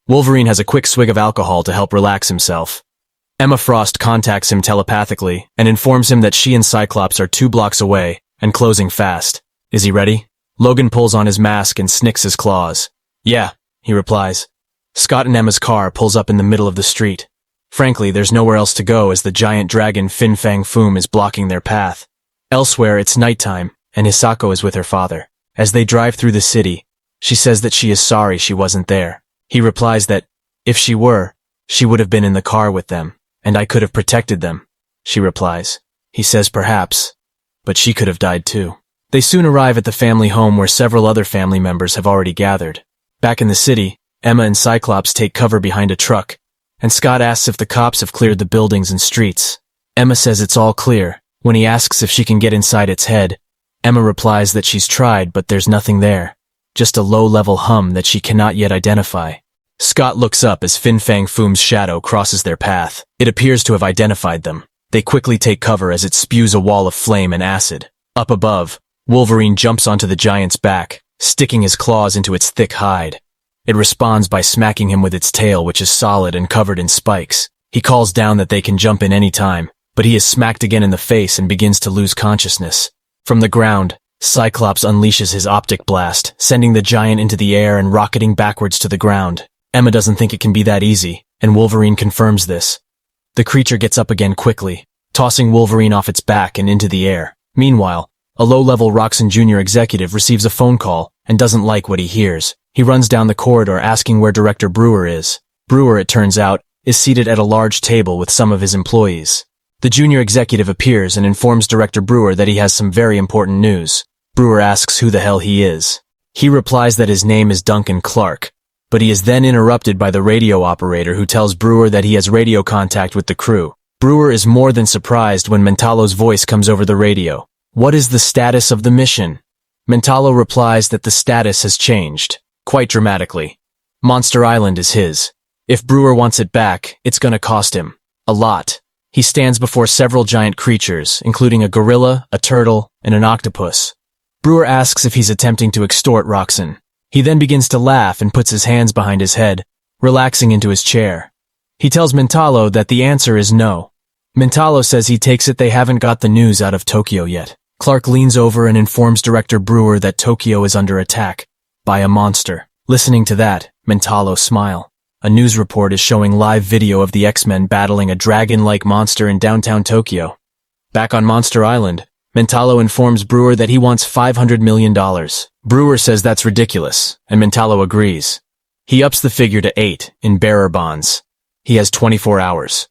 Wolverine has a quick swig of alcohol to help relax himself. Emma Frost contacts him telepathically and informs him that she and Cyclops are 2 blocks away and closing fast. Is he ready? Logan pulls on his mask and snicks his claws. Yeah, he replies. Scott and Emma's car pulls up in the middle of the street. Frankly, there's nowhere else to go as the giant dragon Fin Fang Foom is blocking their path. Elsewhere, it's nighttime, and Hisako is with her father. As they drive through the city, she says that she is sorry she wasn't there. He replies that, if she were, she would have been in the car with them, and I could have protected them. She replies. He says perhaps, but she could have died too. They soon arrive at the family home where several other family members have already gathered. Back in the city, Emma and Cyclops take cover behind a truck, and Scott asks if the cops have cleared the buildings and streets. Emma says it's all clear. When he asks if she can get inside its head, Emma replies that she's tried but there's nothing there. Just a low-level hum that she cannot yet identify. Scott looks up as Fin Fang Foom's shadow crosses their path. It appears to have identified them. They quickly take cover as it spews a wall of flame and acid. Up above, Wolverine jumps onto the giant's back, sticking his claws into its thick hide. It responds by smacking him with its tail, which is solid and covered in spikes. He calls down that they can jump in any time, but he is smacked again in the face and begins to lose consciousness. From the ground, Cyclops unleashes his optic blast, sending the giant into the air and rocketing backwards to the ground. Emma doesn't think it can be that easy, and Wolverine confirms this. The creature gets up again quickly, tossing Wolverine off its back and into the air. Meanwhile, a low-level Roxxon Jr. executive receives a phone call and doesn't like what he hears. He runs down the corridor asking where Director Brewer is. Brewer, it turns out, is seated at a large table with some of his employees. The junior executive appears and informs Director Brewer that he has some very important news. Brewer asks who the hell he is. He replies that his name is Duncan Clark, but he is then interrupted by the radio operator who tells Brewer that he has radio contact with the crew. Brewer is more than surprised when Mentalo's voice comes over the radio. What is the status of the mission? Mentalo replies that the status has changed, quite dramatically. Monster Island is his. If Brewer wants it back, it's gonna cost him a lot. He stands before several giant creatures, including a gorilla, a turtle, and an octopus. Brewer asks if he's attempting to extort Roxxon. He then begins to laugh and puts his hands behind his head, relaxing into his chair. He tells Mentalo that the answer is no. Mentalo says he takes it they haven't got the news out of Tokyo yet. Clark leans over and informs Director Brewer that Tokyo is under attack by a monster. Listening to that, Mentalo smiles. A news report is showing live video of the X-Men battling a dragon-like monster in downtown Tokyo. Back on Monster Island, Mentalo informs Brewer that he wants $500 million. Brewer says that's ridiculous, and Mentalo agrees. He ups the figure to 8 in bearer bonds. He has 24 hours.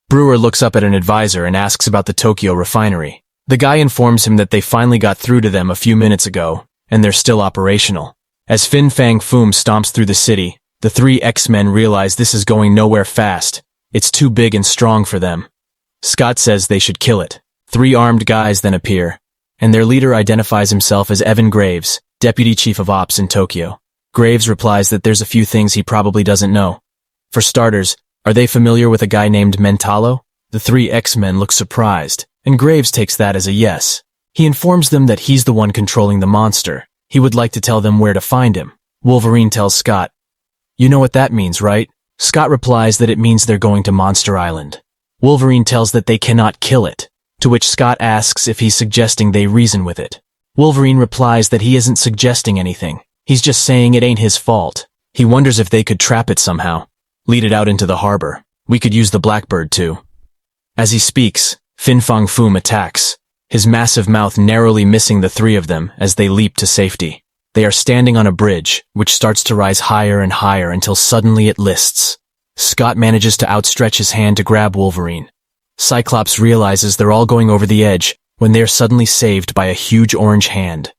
Brewer looks up at an advisor and asks about the Tokyo refinery. The guy informs him that they finally got through to them a few minutes ago, and they're still operational. As Fin Fang Foom stomps through the city, the 3 X-Men realize this is going nowhere fast. It's too big and strong for them. Scott says they should kill it. 3 armed guys then appear, and their leader identifies himself as Evan Graves, Deputy Chief of Ops in Tokyo. Graves replies that there's a few things he probably doesn't know. For starters, are they familiar with a guy named Mentalo? The 3 X-Men look surprised, and Graves takes that as a yes. He informs them that he's the one controlling the monster. He would like to tell them where to find him. Wolverine tells Scott, "You know what that means, right?" Scott replies that it means they're going to Monster Island. Wolverine tells that they cannot kill it, to which Scott asks if he's suggesting they reason with it. Wolverine replies that he isn't suggesting anything. He's just saying it ain't his fault. He wonders if they could trap it somehow. Lead it out into the harbor. We could use the Blackbird too. As he speaks, Fin Fang Foom attacks, his massive mouth narrowly missing the 3 of them as they leap to safety. They are standing on a bridge, which starts to rise higher and higher until suddenly it lists. Scott manages to outstretch his hand to grab Wolverine. Cyclops realizes they're all going over the edge when they are suddenly saved by a huge orange hand.